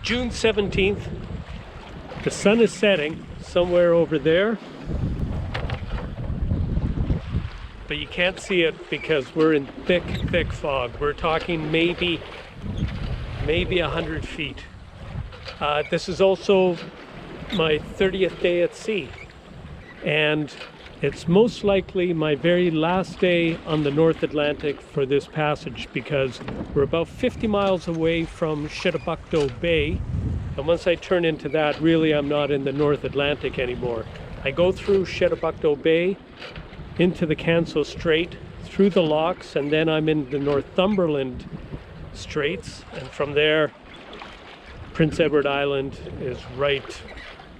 June 17th. The sun is setting somewhere over there, but you can't see it because we're in thick fog. We're talking maybe 100 feet. This is also my 30th day at sea, and it's most likely my very last day on the North Atlantic for this passage, because we're about 50 miles away from Charlottetown Bay, and once I turn into that, really I'm not in the North Atlantic anymore. I go through Charlottetown Bay into the Canso Strait, through the locks, and then I'm in the Northumberland Straits, and from there Prince Edward Island is right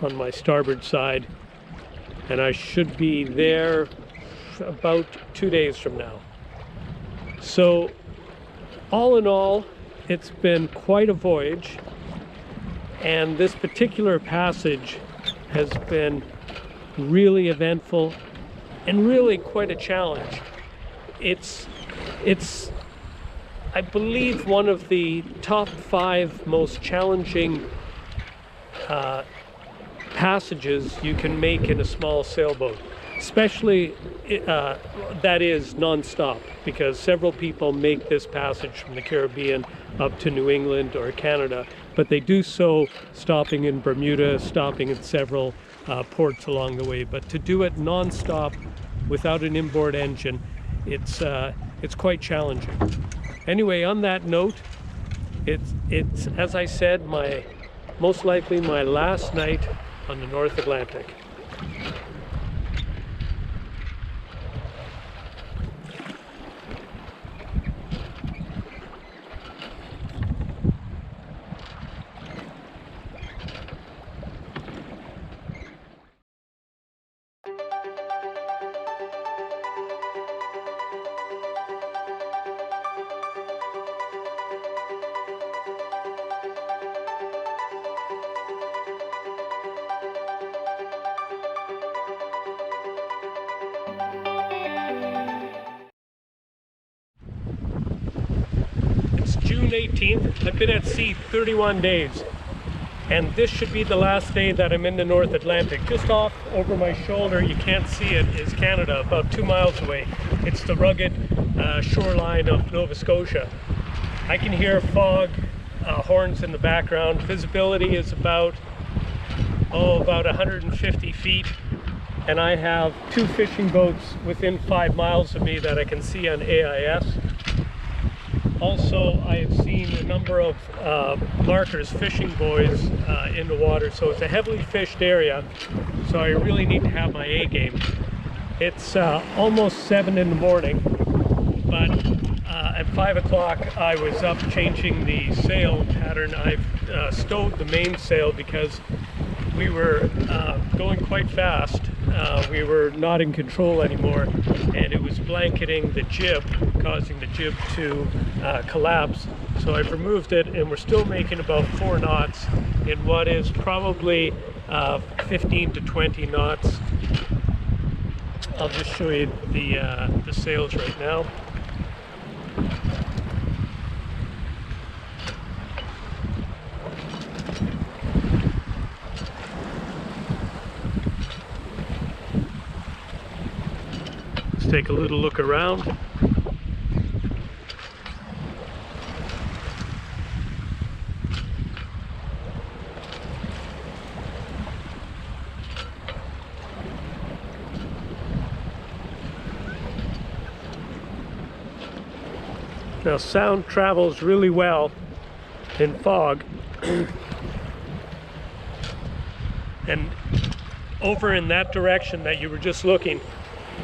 on my starboard side, and I should be there about 2 days from now. So all in all, it's been quite a voyage, and this particular passage has been really eventful and really quite a challenge. It's I believe one of the top 5 most challenging passages you can make in a small sailboat, especially that is non-stop, because several people make this passage from the Caribbean up to New England or Canada, but they do so stopping in Bermuda, stopping at several ports along the way. But to do it non-stop without an inboard engine, it's quite challenging. Anyway, on that note, it's as I said, most likely my last night on the North Atlantic. June 18th. I've been at sea 31 days, and this should be the last day that I'm in the North Atlantic. Just off over my shoulder, you can't see it, is Canada, about 2 miles away. It's the rugged shoreline of Nova Scotia. I can hear fog horns in the background. Visibility is about 150 feet, and I have 2 fishing boats within 5 miles of me that I can see on AIS. Also, I have seen a number of markers, fishing buoys in the water, so it's a heavily fished area, so I really need to have my A game. It's almost 7 in the morning, but at 5 o'clock I was up changing the sail pattern. I've stowed the mainsail because we were going quite fast. We were not in control anymore, and it was blanketing the jib, causing the jib to collapse. So I've removed it, and we're still making about 4 knots in what is probably 15 to 20 knots. I'll just show you the sails right now. Take a little look around. Now, sound travels really well in fog, and over in that direction that you were just looking,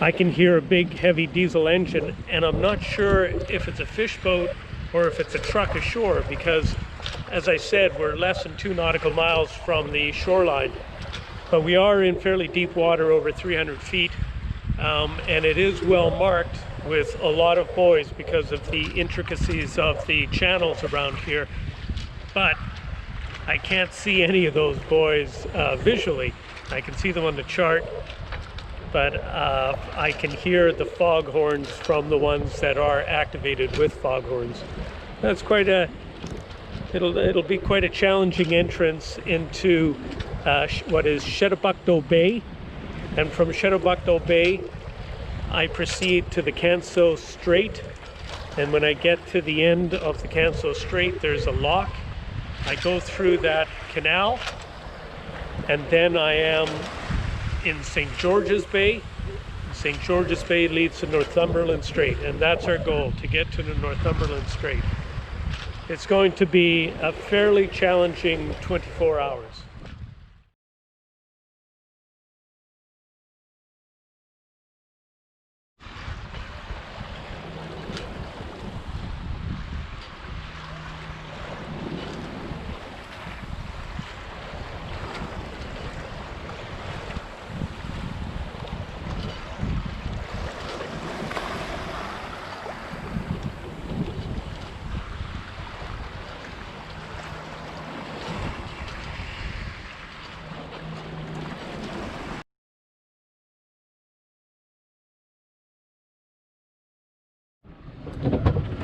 I can hear a big heavy diesel engine, and I'm not sure if it's a fish boat or if it's a truck ashore, because as I said, we're less than 2 nautical miles from the shoreline, but we are in fairly deep water, over 300 feet, and it is well marked with a lot of buoys because of the intricacies of the channels around here, but I can't see any of those buoys visually. I can see them on the chart, but I can hear the fog horns from the ones that are activated with fog horns. That's quite a It'll be quite a challenging entrance into what is Charlottetown Bay, and from Charlottetown Bay I proceed to the Canso Strait, and when I get to the end of the Canso Strait there's a lock. I go through that canal and then I am in St. George's Bay. St. George's Bay leads to Northumberland Strait, and that's our goal, to get to the Northumberland Strait. It's going to be a fairly challenging 24 hours.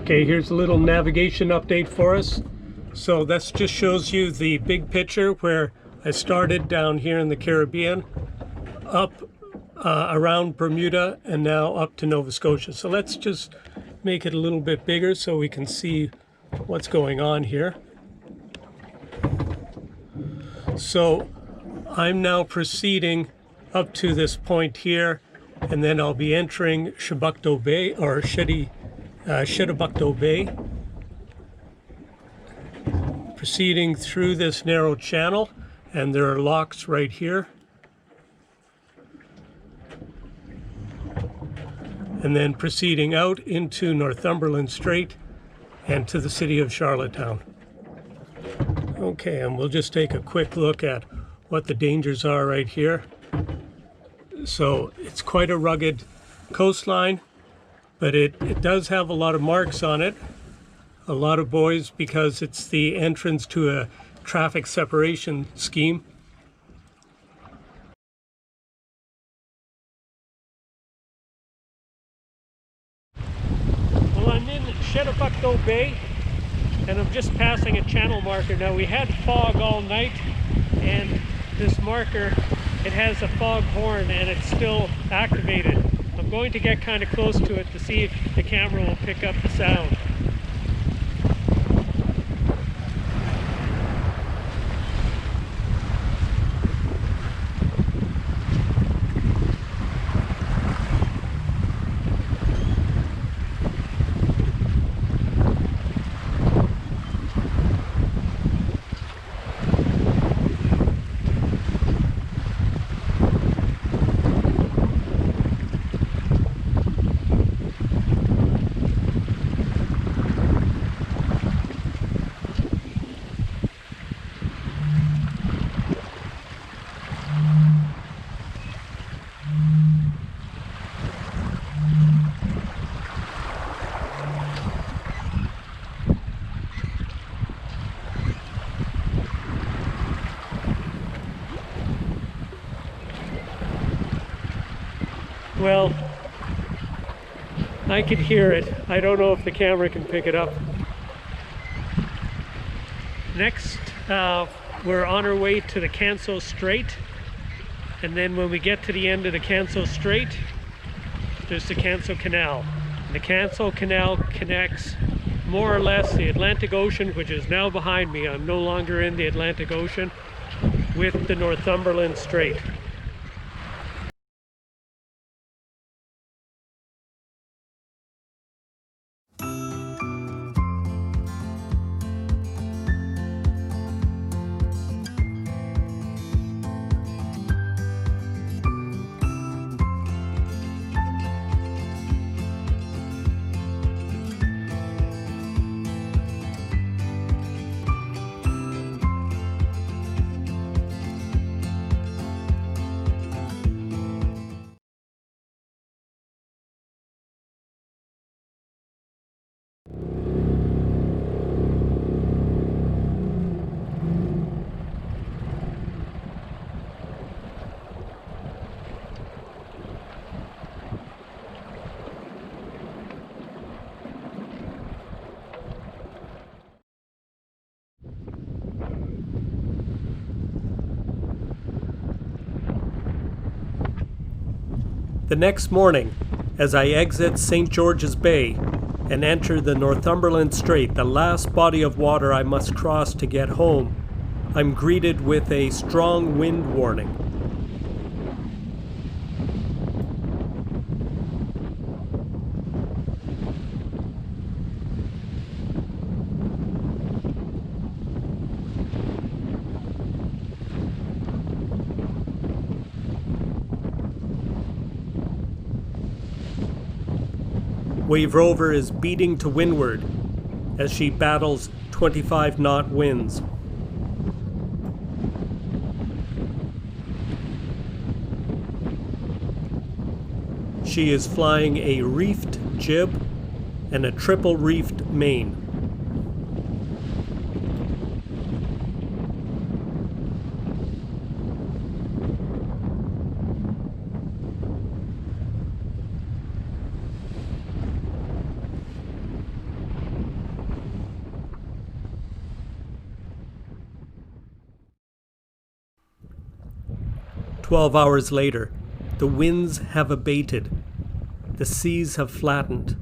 Okay, here's a little navigation update for us. So this just shows you the big picture where I started down here in the Caribbean, up around Bermuda, and now up to Nova Scotia. So let's just make it a little bit bigger so we can see what's going on here. So I'm now proceeding up to this point here, and then I'll be entering Charlottetown Bay, or Charlottetown Bay, proceeding through this narrow channel, and there are locks right here, and then proceeding out into Northumberland Strait and to the city of Charlottetown. Okay, and we'll just take a quick look at what the dangers are right here. So it's quite a rugged coastline, but it does have a lot of marks on it, a lot of buoys, because it's the entrance to a traffic separation scheme. Well, I'm in Charlottetown Bay, and I'm just passing a channel marker. Now, we had fog all night, and this marker, it has a fog horn and it's still activated. I'm going to get kind of close to it to see if the camera will pick up the sound. Well, I could hear it. I don't know if the camera can pick it up. Next, we're on our way to the Canso Strait, and then when we get to the end of the Canso Strait, there's the Canso Canal. And the Canso Canal connects more or less the Atlantic Ocean, which is now behind me. I'm no longer in the Atlantic Ocean, with the Northumberland Strait. The next morning, as I exit St. George's Bay and enter the Northumberland Strait, the last body of water I must cross to get home, I'm greeted with a strong wind warning. Wave Rover is beating to windward as she battles 25-knot winds. She is flying a reefed jib and a triple reefed main. "12 hours later, the winds have abated, the seas have flattened,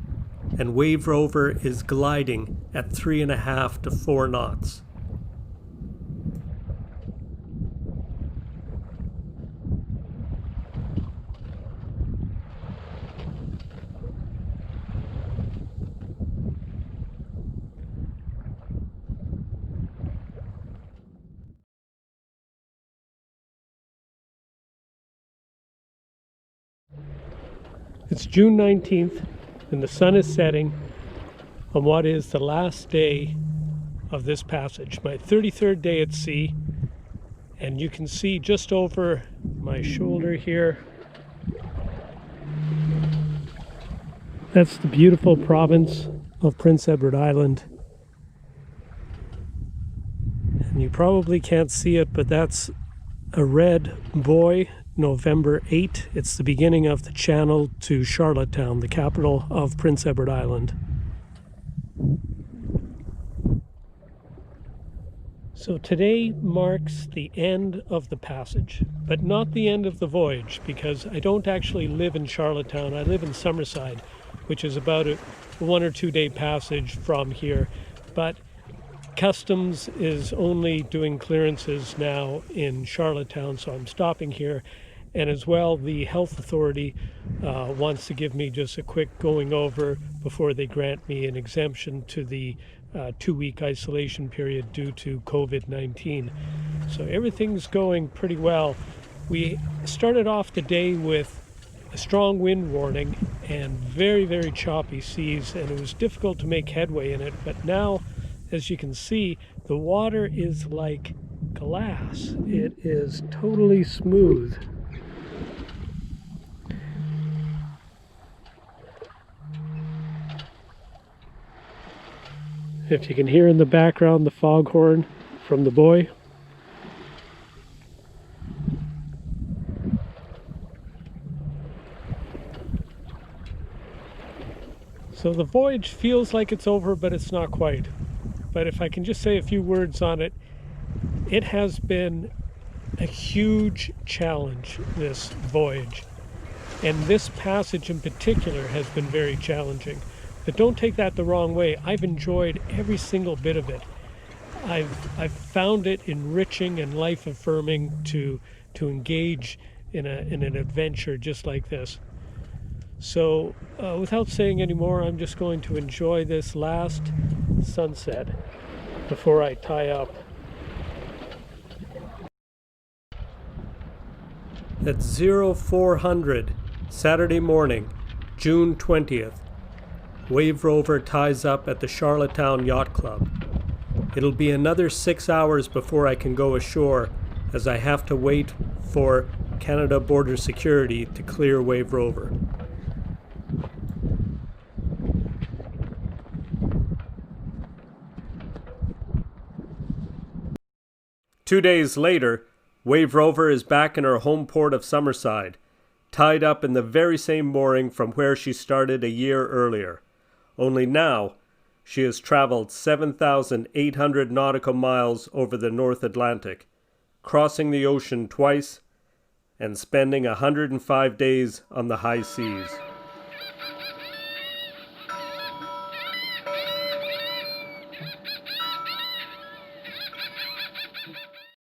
and Wave Rover is gliding at 3.5 to 4 knots. It's June 19th, and the sun is setting on what is the last day of this passage, my 33rd day at sea. And you can see just over my shoulder here, that's the beautiful province of Prince Edward Island. And you probably can't see it, but that's a red buoy, November 8. It's the beginning of the channel to Charlottetown, the capital of Prince Edward Island. So today marks the end of the passage, but not the end of the voyage, because I don't actually live in Charlottetown. I live in Summerside, which is about a 1 or 2 day passage from here. But Customs is only doing clearances now in Charlottetown, so I'm stopping here. And as well, the health authority wants to give me just a quick going over before they grant me an exemption to the 2-week isolation period due to COVID-19. So everything's going pretty well. We started off the day with a strong wind warning and very, very choppy seas, and it was difficult to make headway in it. But now, as you can see, the water is like glass. It is totally smooth. If you can hear in the background the foghorn from the buoy. So the voyage feels like it's over, but it's not quite. But if I can just say a few words on it, it has been a huge challenge, this voyage. And this passage in particular has been very challenging. But don't take that the wrong way. I've enjoyed every single bit of it. I've found it enriching and life-affirming to engage in an adventure just like this. So without saying any more, I'm just going to enjoy this last sunset before I tie up. At 0400 Saturday morning, June 20th, Wave Rover ties up at the Charlottetown Yacht Club. It'll be another 6 hours before I can go ashore, as I have to wait for Canada Border Security to clear Wave Rover. Two days later, Wave Rover is back in her home port of Summerside, tied up in the very same mooring from where she started a year earlier. Only now, she has traveled 7,800 nautical miles over the North Atlantic, crossing the ocean twice, and spending 105 days on the high seas.